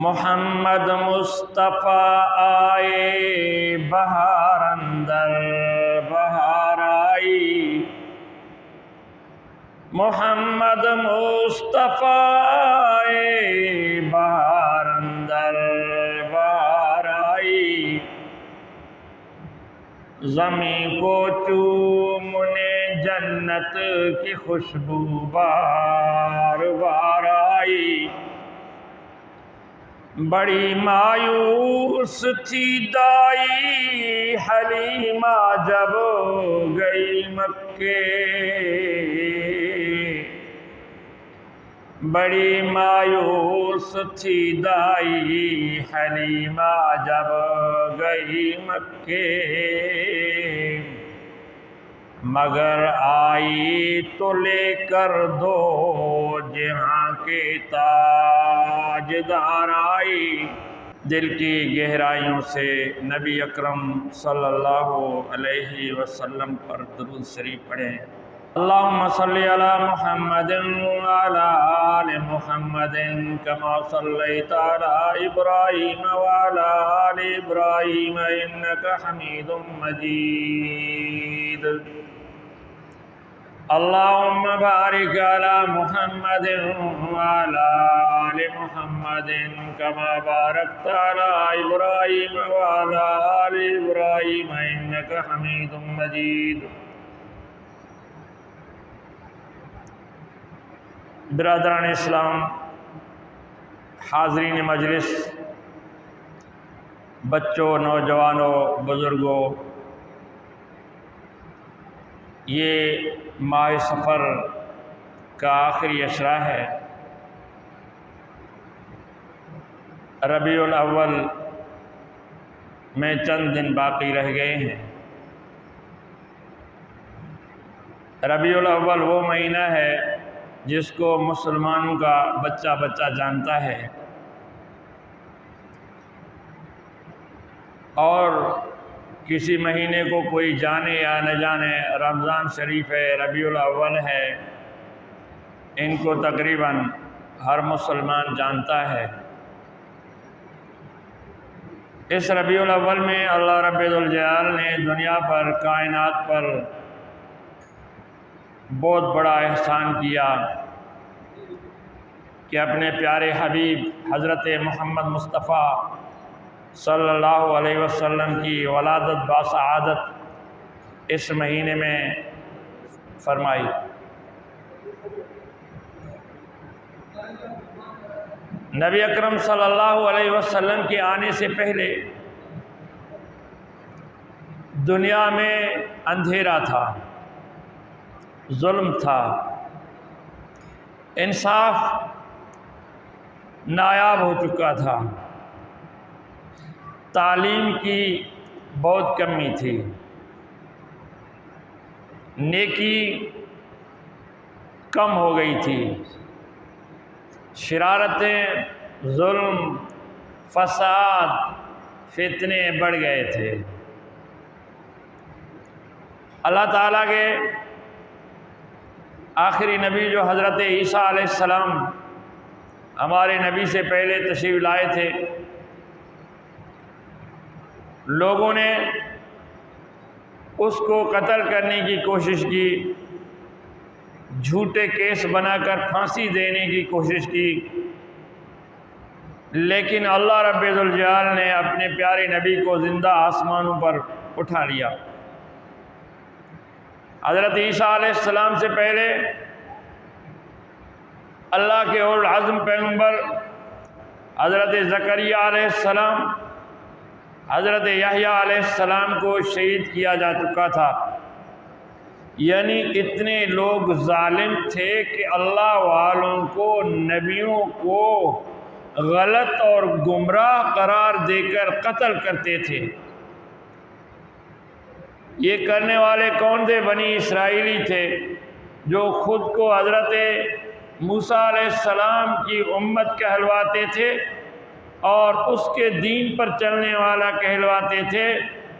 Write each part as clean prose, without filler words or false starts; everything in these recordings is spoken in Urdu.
محمد مصطفیٰ آئے بہار اندر بہار آئی، محمد مصطفیٰ آئے بہار اندر بہار آئی، زمین کو چومنے جنت کی خوشبو بار بار آئی، بڑی مایوس تھی دائی حلیمہ جب گئی مکے، بڑی مایوس تھی دائی حلیمہ جب گئی مکے، مگر آئی تو لے کر دو جہاں کے تاجدار آئی۔ دل کی گہرائیوں سے نبی اکرم صلی اللہ علیہ وسلم پر درود شریف پڑھیں۔ اللہم صلی علی محمد وعلی آل محمد کما صلیت علی ابراہیم وعلی آل ابراہیم انکا حمید مجید۔ اللہم بارک علی محمد وعلی آل محمد کما بارکت علی ابراہیم وعلی آل ابراہیم انکا حمید مجید۔ برادران اسلام، حاضرین مجلس، بچوں، نوجوانوں، بزرگوں، یہ ماہ سفر کا آخری اشرا ہے۔ ربیع الاول میں چند دن باقی رہ گئے ہیں۔ ربیع الاول وہ مہینہ ہے جس کو مسلمانوں کا بچہ بچہ جانتا ہے، اور کسی مہینے کو کوئی جانے یا نہ جانے، رمضان شریف ہے، ربیع الاول ہے، ان کو تقریباً ہر مسلمان جانتا ہے۔ اس ربیع الاول میں اللہ رب ذوالجلال نے دنیا پر، کائنات پر بہت بڑا احسان کیا کہ اپنے پیارے حبیب حضرت محمد مصطفیٰ صلی اللہ علیہ وسلم کی ولادت باسعادت اس مہینے میں فرمائی۔ نبی اکرم صلی اللہ علیہ وسلم کے آنے سے پہلے دنیا میں اندھیرا تھا، ظلم تھا، انصاف نایاب ہو چکا تھا، تعلیم کی بہت کمی تھی، نیکی کم ہو گئی تھی، شرارتیں، ظلم، فساد، فتنے بڑھ گئے تھے۔ اللہ تعالیٰ کے آخری نبی جو حضرت عیسیٰ علیہ السلام ہمارے نبی سے پہلے تشریف لائے تھے، لوگوں نے اس کو قتل کرنے کی کوشش کی، جھوٹے کیس بنا کر پھانسی دینے کی کوشش کی، لیکن اللہ رب ذوالجلال نے اپنے پیارے نبی کو زندہ آسمانوں پر اٹھا لیا۔ حضرت عیسیٰ علیہ السلام سے پہلے اللہ کے اولو العزم پیغمبر حضرت زکریا علیہ السلام، حضرت یحییٰ علیہ السلام کو شہید کیا جا چکا تھا۔ یعنی اتنے لوگ ظالم تھے کہ اللہ والوں کو، نبیوں کو غلط اور گمراہ قرار دے کر قتل کرتے تھے۔ یہ کرنے والے کون تھے؟ بنی اسرائیلی تھے، جو خود کو حضرت موسیٰ علیہ السلام کی امت کہلواتے تھے اور اس کے دین پر چلنے والا کہلواتے تھے،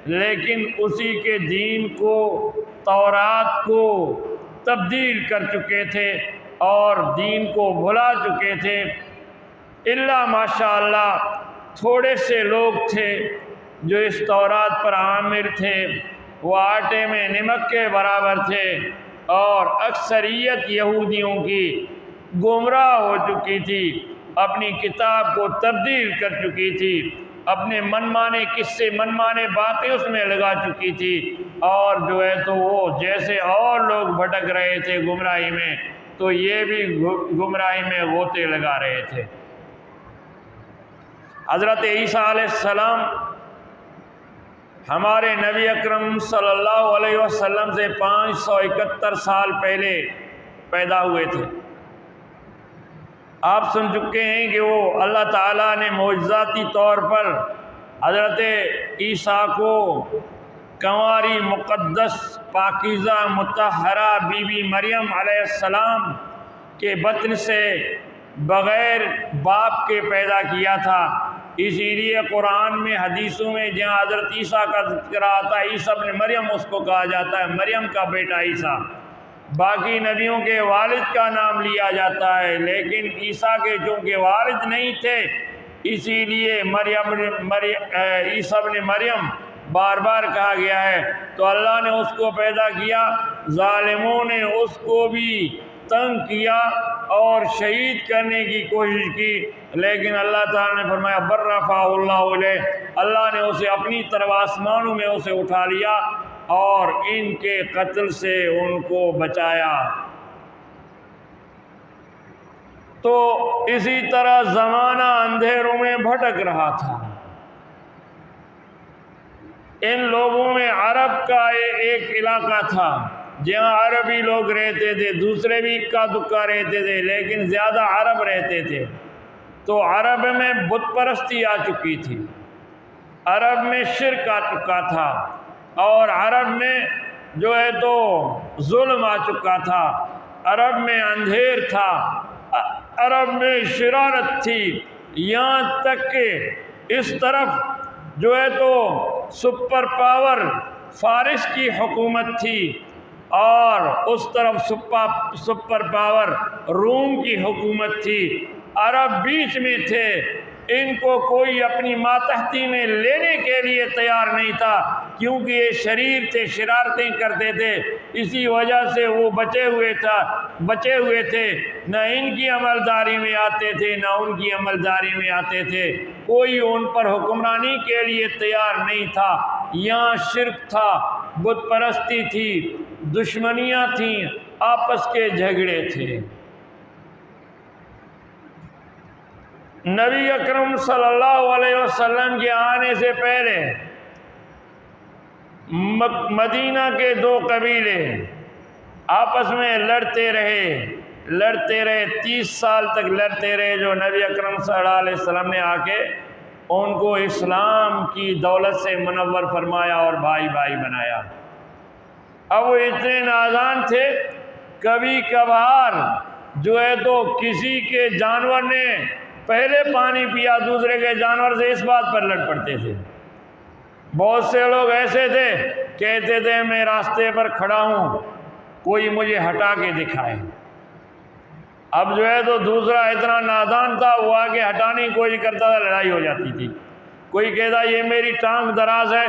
لیکن اسی کے دین کو، تورات کو تبدیل کر چکے تھے اور دین کو بھلا چکے تھے۔ الا ماشاء اللہ تھوڑے سے لوگ تھے جو اس تورات پر عامل تھے، وہ آٹے میں نمک کے برابر تھے، اور اکثریت یہودیوں کی گمراہ ہو چکی تھی، اپنی کتاب کو تبدیل کر چکی تھی، اپنے منمانے قصے منمانے باتیں اس میں لگا چکی تھی، اور جو ہے تو وہ جیسے اور لوگ بھٹک رہے تھے گمراہی میں، تو یہ بھی گمراہی میں غوطے لگا رہے تھے۔ حضرت عیسیٰ علیہ السلام ہمارے نبی اکرم صلی اللہ علیہ وسلم سے 571 سال پہلے پیدا ہوئے تھے۔ آپ سن چکے ہیں کہ وہ اللہ تعالیٰ نے معجزاتی طور پر حضرت عیسیٰ کو کنواری مقدس پاکیزہ مطہرہ بی بی مریم علیہ السلام کے بطن سے بغیر باپ کے پیدا کیا تھا۔ اسی لیے قرآن میں حدیثوں میں جہاں حضرت عیسیٰ کا ذکر آتا ہے، عیسیٰ ابن مریم اس کو کہا جاتا ہے، مریم کا بیٹا عیسیٰ۔ باقی نبیوں کے والد کا نام لیا جاتا ہے، لیکن عیسیٰ کے چونکہ والد نہیں تھے، اسی لیے عیسیٰ ابن مریم بار بار کہا گیا ہے۔ تو اللہ نے اس کو پیدا کیا، ظالموں نے اس کو بھی تنگ کیا اور شہید کرنے کی کوشش کی، لیکن اللہ تعالیٰ نے فرمایا بر رفعہ اللہ علیہ، اللہ نے اسے اپنی طرف آسمانوں میں اسے اٹھا لیا اور ان کے قتل سے ان کو بچایا۔ تو اسی طرح زمانہ اندھیروں میں بھٹک رہا تھا۔ ان لوگوں میں عرب کا ایک علاقہ تھا جہاں عربی لوگ رہتے تھے، دوسرے بھی اکا دکا رہتے تھے، لیکن زیادہ عرب رہتے تھے۔ تو عرب میں بت پرستی آ چکی تھی، عرب میں شرک آ چکا تھا، اور عرب میں جو ہے تو ظلم آ چکا تھا، عرب میں اندھیر تھا، عرب میں شرارت تھی، یہاں تک کہ اس طرف جو ہے تو سپر پاور فارس کی حکومت تھی، اور اس طرف سپر پاور روم کی حکومت تھی۔ عرب بیچ میں تھے، ان کو کوئی اپنی ماتحتی میں لینے کے لیے تیار نہیں تھا، کیونکہ یہ شریر تھے، شرارتیں کرتے تھے، اسی وجہ سے وہ بچے ہوئے تھے، نہ ان کی عملداری میں آتے تھے نہ ان کی عملداری میں آتے تھے، کوئی ان پر حکمرانی کے لیے تیار نہیں تھا۔ یہاں شرک تھا، بت پرستی تھی، دشمنیاں تھیں، آپس کے جھگڑے تھے۔ نبی اکرم صلی اللہ علیہ وسلم کے آنے سے پہلے مدینہ کے دو قبیلے آپس میں لڑتے رہے 30 سال تک لڑتے رہے، جو نبی اکرم صلی اللہ علیہ وسلم نے آ کے ان کو اسلام کی دولت سے منور فرمایا اور بھائی بھائی بنایا۔ اب وہ اتنے نادان تھے، کبھی کبھار جو ہے تو کسی کے جانور نے پہلے پانی پیا دوسرے کے جانور سے، اس بات پر لڑ پڑتے تھے۔ بہت سے لوگ ایسے تھے، کہتے تھے میں راستے پر کھڑا ہوں، کوئی مجھے ہٹا کے دکھائے۔ اب جو ہے تو دوسرا اتنا نادان تھا، وہ آگے ہٹانے کی کوشش کرتا تھا، لڑائی ہو جاتی تھی۔ کوئی کہتا یہ میری ٹانگ دراز ہے،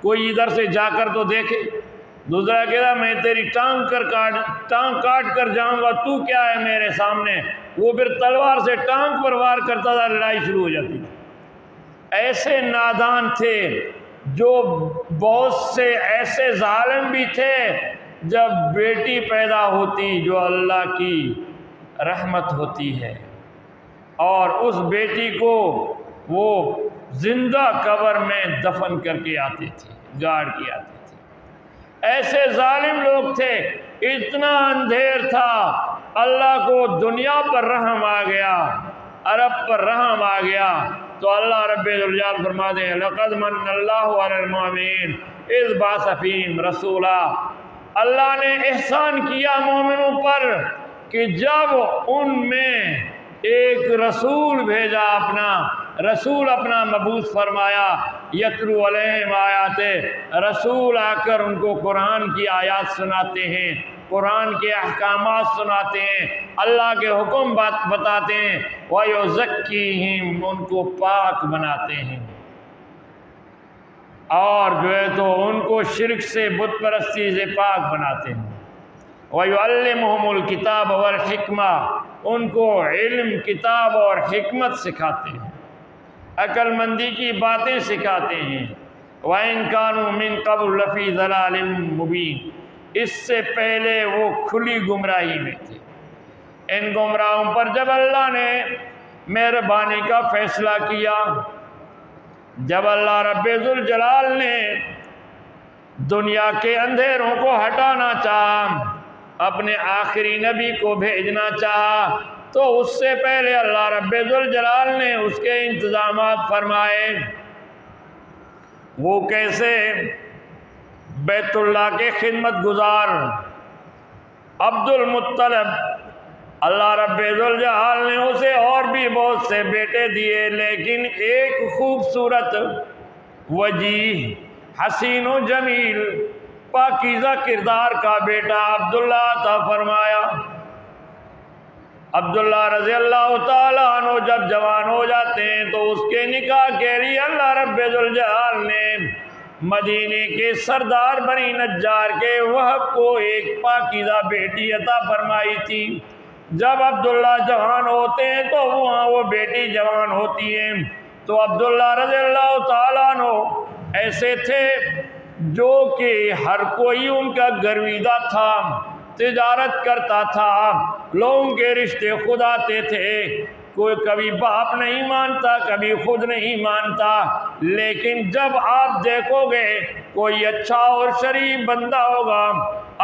کوئی ادھر سے جا کر تو دیکھے، دوسرا کہتا میں تیری ٹانگ کاٹ کر جاؤں گا، تو کیا ہے میرے سامنے؟ وہ پھر تلوار سے ٹانگ پر وار کرتا تھا، لڑائی شروع ہو جاتی تھی۔ ایسے نادان تھے، جو بہت سے ایسے ظالم بھی تھے، جب بیٹی پیدا ہوتی جو اللہ کی رحمت ہوتی ہے، اور اس بیٹی کو وہ زندہ قبر میں دفن کر کے آتے تھے، گاڑ کے آتے تھے۔ ایسے ظالم لوگ تھے، اتنا اندھیر تھا، اللہ کو دنیا پر رحم آ گیا، عرب پر رحم آ گیا، تو اللہ رب الجلال فرماتے ہیں لقد من اللہ علی المؤمنین اذ بعث فیہم رسولا، اللہ نے احسان کیا مومنوں پر کہ جب ان میں ایک رسول بھیجا، اپنا مبعوث فرمایا، یتلو علیہم آیات، رسول آ کر ان کو قرآن کی آیات سناتے ہیں، قرآن کے احکامات سناتے ہیں، اللہ کے حکم بتاتے ہیں، وَيُزَكِّيهِمْ ان کو پاک بناتے ہیں، اور جو ہے تو ان کو شرک سے، بت پرستی سے پاک بناتے ہیں، وَيُعَلِّمُهُمُ الْكِتَابَ وَالْحِكْمَةَ ان کو علم، کتاب اور حکمت سکھاتے ہیں، عقل مندی کی باتیں سکھاتے ہیں، وَإِن كَانُوا مِن قَبْلُ لَفِي ضَلَالٍ مُبِينٍ اس سے پہلے وہ کھلی گمراہی میں تھے۔ ان گمراہوں پر جب اللہ نے مہربانی کا فیصلہ کیا، جب اللہ رب ذوالجلال نے دنیا کے اندھیروں کو ہٹانا چاہا، اپنے آخری نبی کو بھیجنا چاہا، تو اس سے پہلے اللہ رب ذوالجلال نے اس کے انتظامات فرمائے۔ وہ کیسے؟ بیت اللہ کے خدمت گزار عبد المطلب، اللہ رب ذوالجلال نے اسے اور بھی بہت سے بیٹے دیے، لیکن ایک خوبصورت، وجیح، حسین و جمیل، پاکیزہ کردار کا بیٹا عبداللہ عطا فرمایا۔ عبداللہ رضی اللہ تعالیٰ عنہ جب جوان ہو جاتے ہیں تو اس کے نکاح کے لیے اللہ رب ذوالجلال نے مدینے کے سردار بنی نجار کے وہب کو ایک پاکیزہ بیٹی عطا فرمائی تھی۔ جب عبداللہ جوان ہوتے ہیں تو وہاں وہ بیٹی جوان ہوتی ہیں، تو عبداللہ رضی اللہ تعالیٰ عنہ ایسے تھے جو کہ ہر کوئی ان کا گرویدہ تھا، تجارت کرتا تھا، لوگوں کے رشتے خود آتے تھے، کوئی کبھی باپ نہیں مانتا، کبھی خود نہیں مانتا، لیکن جب آپ دیکھو گے کوئی اچھا اور شریف بندہ ہوگا،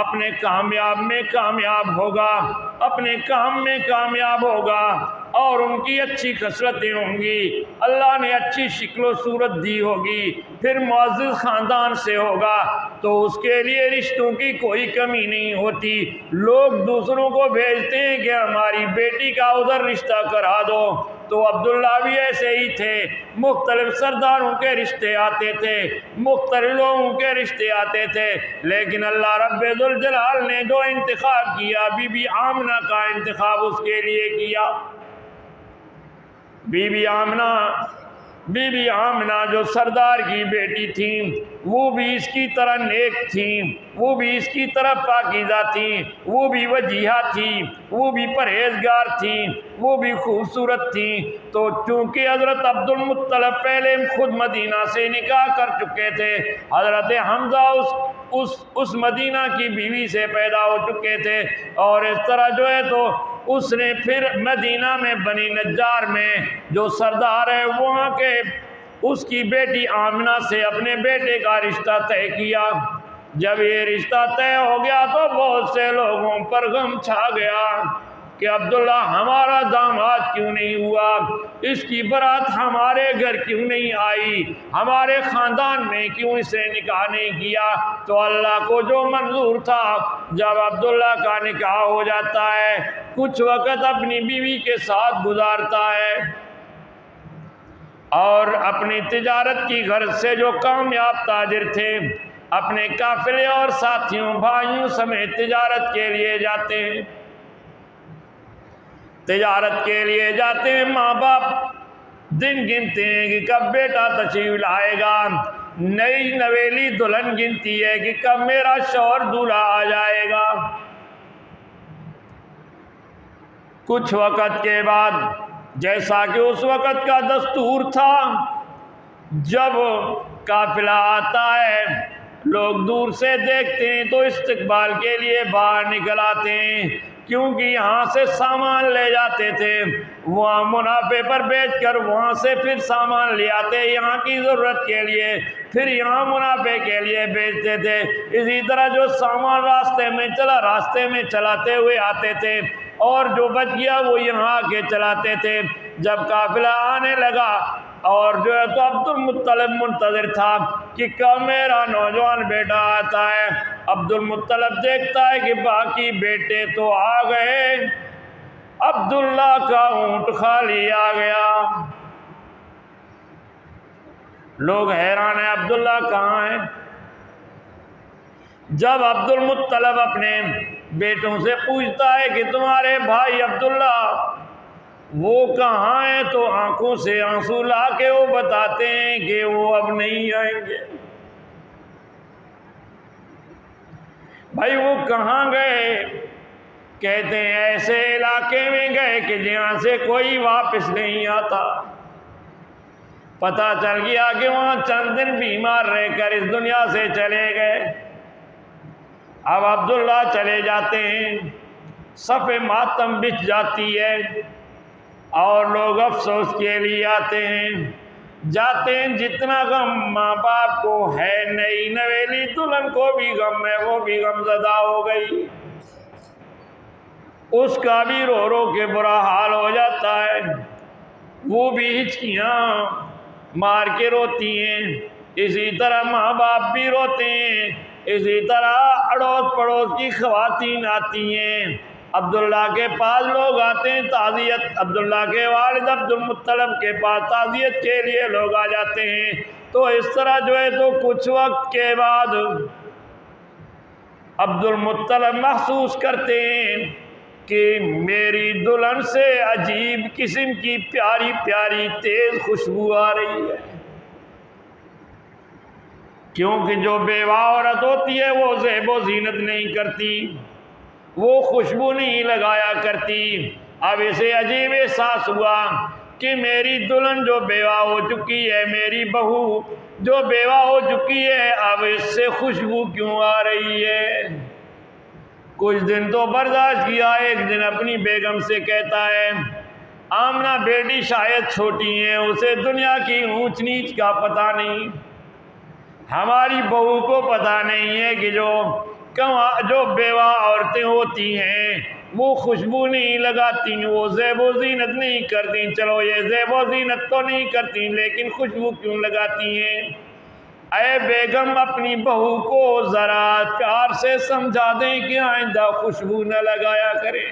اپنے کامیاب میں کامیاب ہوگا، اپنے کام میں کامیاب ہوگا، اور ان کی اچھی خصلتیں ہوں گی، اللہ نے اچھی شکل و صورت دی ہوگی، پھر معزز خاندان سے ہوگا، تو اس کے لیے رشتوں کی کوئی کمی نہیں ہوتی۔ لوگ دوسروں کو بھیجتے ہیں کہ ہماری بیٹی کا ادھر رشتہ کرا دو، تو عبداللہ بھی ایسے ہی تھے، مختلف سرداروں کے رشتے آتے تھے، مختلف لوگوں کے رشتے آتے تھے، لیکن اللہ رب ذوالجلال نے جو انتخاب کیا، بی بی آمنہ کا انتخاب اس کے لیے کیا۔ بی بی آمنہ جو سردار کی بیٹی تھیں، وہ بھی اس کی طرح نیک تھیں، وہ بھی اس کی طرح پاکیزہ تھیں، وہ بھی وجیحہ تھیں، وہ بھی پرہیزگار تھیں، وہ بھی خوبصورت تھیں۔ تو چونکہ حضرت عبد المطلب پہلے خود مدینہ سے نکاح کر چکے تھے، حضرت حمزہ اس مدینہ کی بیوی سے پیدا ہو چکے تھے، اور اس طرح جو ہے تو اس نے پھر مدینہ میں بنی نجار میں جو سردار ہے وہاں کے اس کی بیٹی آمنہ سے اپنے بیٹے کا رشتہ طے کیا۔ جب یہ رشتہ طے ہو گیا تو بہت سے لوگوں پر غم چھا گیا کہ عبداللہ ہمارا داماد کیوں نہیں ہوا، اس کی برات ہمارے گھر کیوں نہیں آئی، ہمارے خاندان میں کیوں اس نے نکاح نہیں کیا۔ تو اللہ کو جو منظور تھا، جب عبداللہ کا نکاح ہو جاتا ہے، کچھ وقت اپنی بیوی کے ساتھ گزارتا ہے، اور اپنی تجارت کی غرض سے جو کامیاب تاجر تھے، اپنے قافلے اور ساتھیوں بھائیوں سمیت تجارت کے لیے جاتے ہیں، تجارت کے لیے جاتے ہیں، ماں باپ دن گنتے ہیں کہ کب بیٹا تشریف لائے گا، نئی نویلی دلہن گنتی ہے کہ کب میرا شوہر دولہا آ جائے گا۔ کچھ وقت کے بعد، جیسا کہ اس وقت کا دستور تھا، جب قافلہ آتا ہے لوگ دور سے دیکھتے ہیں تو استقبال کے لیے باہر نکل آتے ہیں، کیونکہ یہاں سے سامان لے جاتے تھے، وہاں منافع پر بیچ کر وہاں سے پھر سامان لے آتے یہاں کی ضرورت کے لیے، پھر یہاں منافع کے لیے بیچتے تھے۔ اسی طرح جو سامان راستے میں چلاتے ہوئے آتے تھے، اور جو بچ گیا وہ یہاں آ کے چلاتے تھے۔ جب قافلہ آنے لگا اور جو ہے تو عبد المطلب منتظر تھا کہ کب میرا نوجوان بیٹا آتا ہے، عبد المطلب دیکھتا ہے کہ باقی بیٹے تو آ گئے، عبداللہ کا اونٹ خالی آ گیا۔ لوگ حیران ہیں، عبداللہ کہاں ہے؟ جب عبد المطلب اپنے بیٹوں سے پوچھتا ہے کہ تمہارے بھائی عبداللہ وہ کہاں ہیں، تو آنکھوں سے آنسو لا کے وہ بتاتے ہیں کہ وہ اب نہیں آئیں گے۔ بھائی وہ کہاں گئے؟ کہتے ہیں ایسے علاقے میں گئے کہ جہاں سے کوئی واپس نہیں آتا۔ پتہ چل گیا کہ وہاں چند دن بیمار رہ کر اس دنیا سے چلے گئے۔ اب عبداللہ چلے جاتے ہیں، صف ماتم بچھ جاتی ہے اور لوگ افسوس کے لیے آتے ہیں، جاتے ہیں۔ جتنا غم ماں باپ کو ہے، نئی نویلی دلہن کو بھی غم ہے، وہ بھی غم زدہ ہو گئی، اس کا بھی رو رو کے برا حال ہو جاتا ہے، وہ بھی ہچکیاں مار کے روتی ہیں۔ اسی طرح ماں باپ بھی روتے ہیں، اسی طرح اڑوس پڑوس کی خواتین آتی ہیں۔ عبداللہ کے پاس لوگ آتے ہیں تعزیت، عبداللہ کے والد عبد المطلب کے پاس تعزیت کے لیے لوگ آ جاتے ہیں۔ تو اس طرح جو ہے تو کچھ وقت کے بعد عبد المطلب محسوس کرتے ہیں کہ میری دلہن سے عجیب قسم کی پیاری پیاری تیز خوشبو آ رہی ہے، کیونکہ جو بیوہ عورت ہوتی ہے وہ زیب و زینت نہیں کرتی، وہ خوشبو نہیں لگایا کرتی۔ اب اسے عجیب احساس ہوا کہ میری دلہن جو بیوہ ہو چکی ہے، میری بہو جو بیوہ ہو چکی ہے، اب اس سے خوشبو کیوں آ رہی ہے؟ کچھ دن تو برداشت کیا، ایک دن اپنی بیگم سے کہتا ہے آمنہ بیٹی شاید چھوٹی ہیں، اسے دنیا کی اونچ نیچ کا پتہ نہیں، ہماری بہو کو پتہ نہیں ہے کہ جو بیوہ عورتیں ہوتی ہیں وہ خوشبو نہیں لگاتی، وہ زیب و زینت نہیں کرتی۔ چلو یہ زیب و زینت تو نہیں کرتی لیکن خوشبو کیوں لگاتی ہیں؟ اے بیگم اپنی بہو کو ذرا پیار سے سمجھا دیں کہ آئندہ خوشبو نہ لگایا کرے۔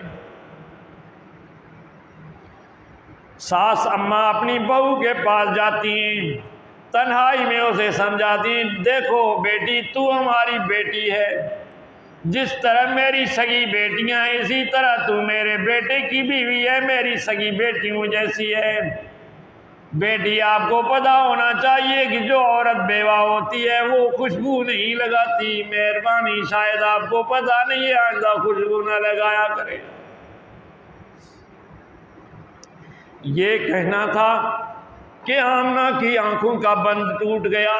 ساس اماں اپنی بہو کے پاس جاتی ہیں، تنہائی میں اسے سمجھاتی ہیں دیکھو بیٹی تو ہماری بیٹی ہے، جس طرح میری سگی بیٹیاں ہیں اسی طرح تو میرے بیٹے کی بیوی ہے، میری سگی بیٹیوں جیسی ہے۔ بیٹی آپ کو پتہ ہونا چاہیے کہ جو عورت بیوہ ہوتی ہے وہ خوشبو نہیں لگاتی، مہربانی شاید آپ کو پتہ نہیں ہے، آئندہ خوشبو نہ لگایا کرے۔ یہ کہنا تھا کہ آمنہ کی آنکھوں کا بند ٹوٹ گیا،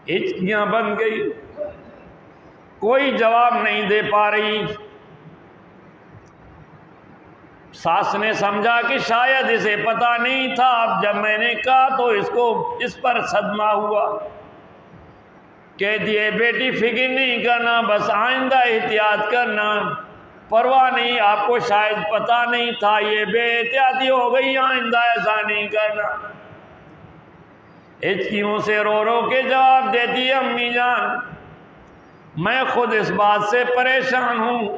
ہچکیاں بن گئی، کوئی جواب نہیں دے پا رہی۔ ساس نے سمجھا کہ شاید اسے پتہ نہیں تھا، اب جب میں نے کہا تو اس پر صدمہ ہوا۔ کہہ دیے بیٹی فکر نہیں کرنا، بس آئندہ احتیاط کرنا، پرواہ نہیں، آپ کو شاید پتہ نہیں تھا، یہ بے احتیاطی ہو گئی، آئندہ ایسا نہیں کرنا۔ ہچکیوں سے رو رو کے جواب دیتی امی جان میں خود اس بات سے پریشان ہوں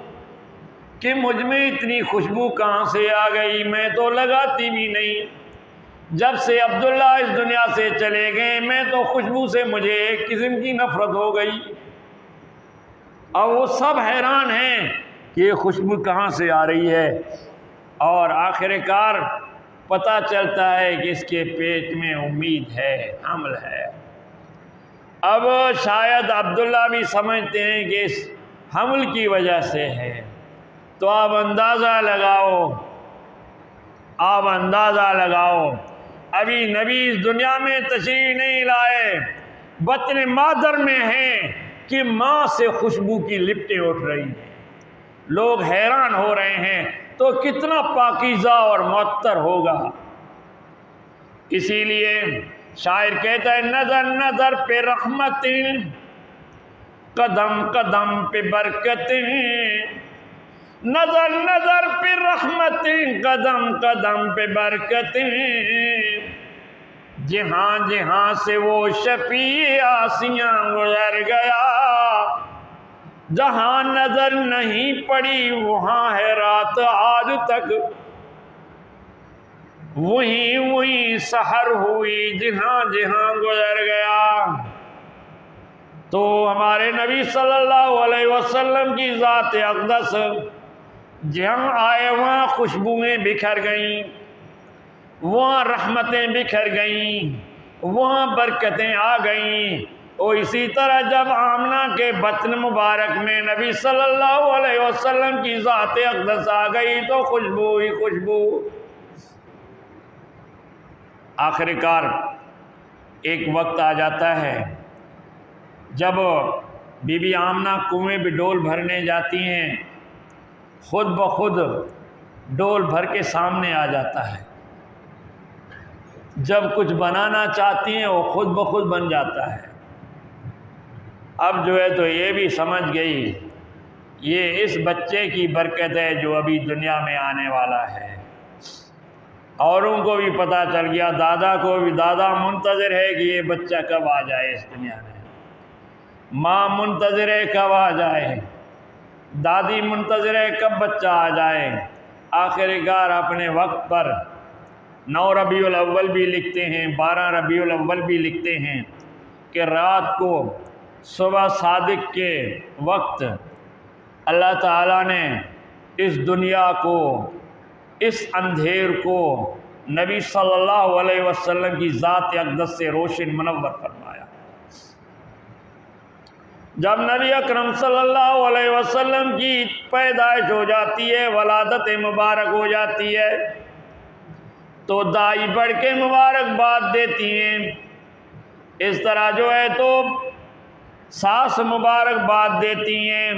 کہ مجھ میں اتنی خوشبو کہاں سے آ گئی، میں تو لگاتی بھی نہیں، جب سے عبداللہ اس دنیا سے چلے گئے میں تو خوشبو سے مجھے ایک قسم کی نفرت ہو گئی۔ اور وہ سب حیران ہیں کہ یہ خوشبو کہاں سے آ رہی ہے، اور آخر کار پتہ چلتا ہے کہ اس کے پیٹ میں امید ہے، حمل ہے۔ اب شاید عبداللہ بھی سمجھتے ہیں کہ اس حمل کی وجہ سے ہے، تو آپ اندازہ لگاؤ ابھی نبی اس دنیا میں تشریف نہیں لائے، بطن مادر میں ہیں کہ ماں سے خوشبو کی لپٹیں اٹھ رہی ہیں، لوگ حیران ہو رہے ہیں، تو کتنا پاکیزہ اور معطر ہوگا۔ اسی لیے شاعر کہتا ہے نظر نظر پہ رحمتیں، قدم قدم پہ برکتیں، نظر نظر پہ رحمتیں، قدم قدم پہ برکتیں، جہاں جہاں سے وہ شفیع آسیاں گزر گیا، جہاں نظر نہیں پڑی وہاں ہے رات آج تک، وہیں سحر ہوئی جہاں جہاں گزر گیا۔ تو ہمارے نبی صلی اللہ علیہ وسلم کی ذات اقدس جہاں آئے وہاں خوشبوئیں بکھر گئیں، وہاں رحمتیں بکھر گئیں، وہاں برکتیں آ گئیں۔ اور اسی طرح جب آمنہ کے بطن مبارک میں نبی صلی اللہ علیہ وسلم کی ذات اقدس آ گئی تو خوشبو ہی خوشبو۔ آخر کار ایک وقت آ جاتا ہے جب بی بی آمنہ کنویں میں ڈول بھرنے جاتی ہیں، خود بخود ڈول بھر کے سامنے آ جاتا ہے۔ جب کچھ بنانا چاہتی ہیں وہ خود بخود بن جاتا ہے۔ اب جو ہے تو یہ بھی سمجھ گئی یہ اس بچے کی برکت ہے جو ابھی دنیا میں آنے والا ہے۔ اوروں کو بھی پتہ چل گیا، دادا کو بھی، دادا منتظر ہے کہ یہ بچہ کب آ جائے اس دنیا میں، ماں منتظر ہے کب آ جائے، دادی منتظر ہے کب بچہ آ جائے۔ آخر کار اپنے وقت پر 9 ربیع الاول بھی لکھتے ہیں، 12 ربیع الاول بھی لکھتے ہیں کہ رات کو صبح صادق کے وقت اللہ تعالیٰ نے اس دنیا کو، اس اندھیر کو نبی صلی اللہ علیہ وسلم کی ذات اقدس سے روشن منور فرمایا۔ جب نبی اکرم صلی اللہ علیہ وسلم کی پیدائش ہو جاتی ہے، ولادت مبارک ہو جاتی ہے، تو دائی بڑھ کے مبارکباد دیتی ہیں۔ اس طرح جو ہے تو ساس مبارکباد دیتی ہیں،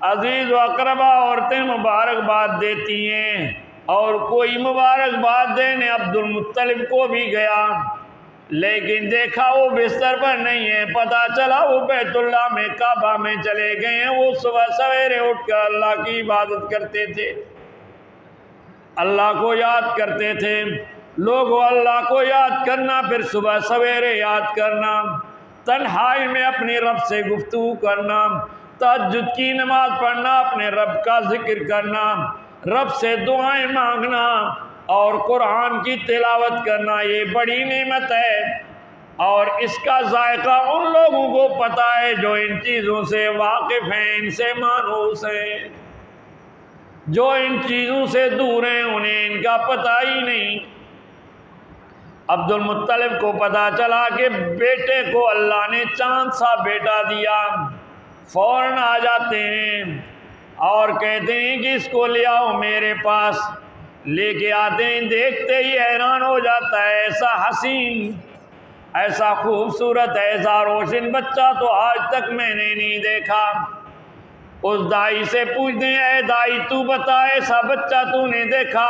عزیز و اقربا عورتیں مبارکباد دیتی ہیں، اور کوئی مبارکباد دینے عبد المطلب کو بھی گیا، لیکن دیکھا وہ بستر پر نہیں ہے، پتہ چلا وہ بیت اللہ میں کعبہ میں چلے گئے ہیں۔ وہ صبح سویرے اٹھ کر اللہ کی عبادت کرتے تھے، اللہ کو یاد کرتے تھے۔ لوگوں اللہ کو یاد کرنا، پھر صبح سویرے یاد کرنا، تنہائی میں اپنے رب سے گفتگو کرنا، تہجد کی نماز پڑھنا، اپنے رب کا ذکر کرنا، رب سے دعائیں مانگنا اور قرآن کی تلاوت کرنا، یہ بڑی نعمت ہے۔ اور اس کا ذائقہ ان لوگوں کو پتہ ہے جو ان چیزوں سے واقف ہیں، ان سے مانوس ہیں۔ جو ان چیزوں سے دور ہیں انہیں ان کا پتہ ہی نہیں۔ عبد المطلب کو پتہ چلا کہ بیٹے کو اللہ نے چاند سا بیٹا دیا، فوراً آ جاتے ہیں اور کہتے ہیں کہ اس کو لے آؤ میرے پاس۔ لے کے آتے ہیں، دیکھتے ہی حیران ہو جاتا ہے، ایسا حسین، ایسا خوبصورت، ایسا روشن بچہ تو آج تک میں نے نہیں دیکھا۔ اس دائی سے پوچھتے ہیں، اے دائی تو بتا ایسا بچہ تو نے دیکھا؟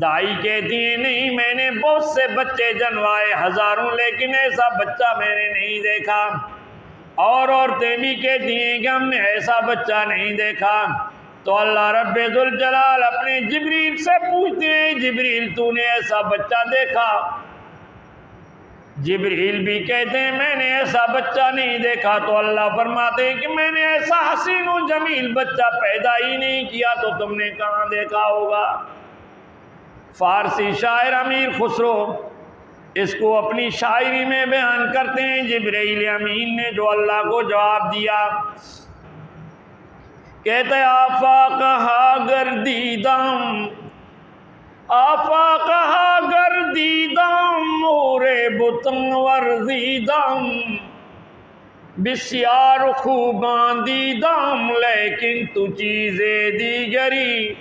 دائی کہتی ہیں نہیں، میں نے بہت سے بچے جنوائے ہزاروں، لیکن ایسا بچہ میں نے نہیں دیکھا۔ اور عورتیں بھی کہتی ہیں کہ ہم نے ایسا بچہ نہیں دیکھا۔ تو اللہ رب ذوالجلال اپنے جبریل سے پوچھتے ہیں، جبریل تو نے ایسا بچہ دیکھا؟ جبریل بھی کہتے ہیں میں نے ایسا بچہ نہیں دیکھا۔ تو اللہ فرماتے ہیں کہ میں نے ایسا حسین و جمیل بچہ پیدا ہی نہیں کیا تو تم نے کہاں دیکھا ہوگا۔ فارسی شاعر امیر خسرو اس کو اپنی شاعری میں بیان کرتے ہیں، جبرائیل امین نے جو اللہ کو جواب دیا، کہتے آفاقہا گردیدم، آفاقہا گردیدم، مورے بتن ورزیدم، بسیار خوباں دیدم، لیکن تو چیزیں دیگری۔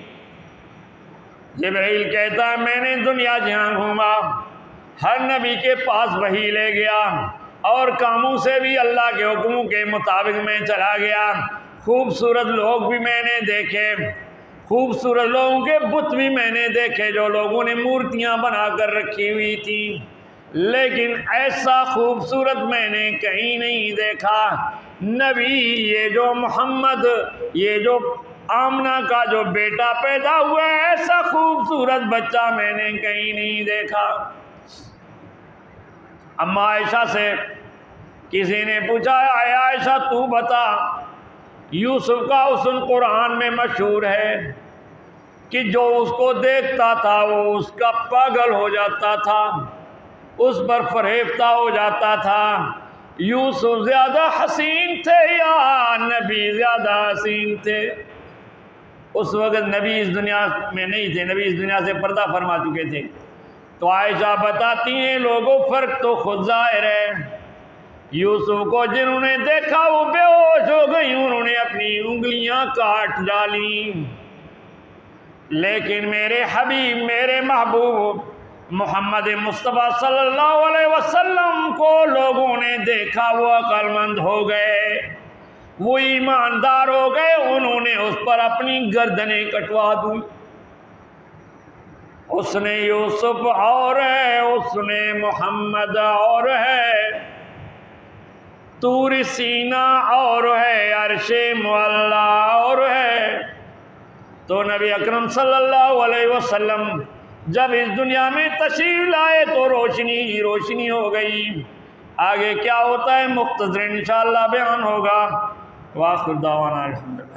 جبرائیل کہتا ہے میں نے دنیا جہاں گھوما، ہر نبی کے پاس وحی لے گیا، اور کاموں سے بھی اللہ کے حکموں کے مطابق میں چلا گیا۔ خوبصورت لوگ بھی میں نے دیکھے، خوبصورت لوگوں کے بت بھی میں نے دیکھے جو لوگوں نے مورتیاں بنا کر رکھی ہوئی تھی، لیکن ایسا خوبصورت میں نے کہیں نہیں دیکھا۔ نبی یہ جو محمد، یہ جو آمنہ کا جو بیٹا پیدا ہوا ہے، ایسا خوبصورت بچہ میں نے کہیں نہیں دیکھا۔ اما عائشہ سے کسی نے پوچھا، اے عائشہ تو بتا، یوسف کا حسن قرآن میں مشہور ہے کہ جو اس کو دیکھتا تھا وہ اس کا پاگل ہو جاتا تھا، اس پر فریفتہ ہو جاتا تھا۔ یوسف زیادہ حسین تھے یا نبی زیادہ حسین تھے؟ اس وقت نبی اس دنیا میں نہیں تھے، نبی اس دنیا سے پردہ فرما چکے تھے۔ تو عائشہ بتاتی ہیں لوگوں فرق تو خود ظاہر ہے، یوسف کو جنہوں نے دیکھا وہ بے ہوش ہو گئی، انہوں نے اپنی انگلیاں کاٹ ڈالی، لیکن میرے حبیب میرے محبوب محمد مصطفیٰ صلی اللہ علیہ وسلم کو لوگوں نے دیکھا، وہ عقل مند ہو گئے، وہ ایماندار ہو گئے، انہوں نے اس پر اپنی گردنیں کٹوا دی۔ اس نے یوسف اور ہے، اس نے محمد اور ہے، طور سینہ اور ہے، عرش معلیٰ اور ہے۔ تو نبی اکرم صلی اللہ علیہ وسلم جب اس دنیا میں تشریف لائے تو روشنی ہی روشنی ہو گئی۔ آگے کیا ہوتا ہے مختصر انشاءاللہ بیان ہوگا۔ وآخر دعوانا الحمدللہ۔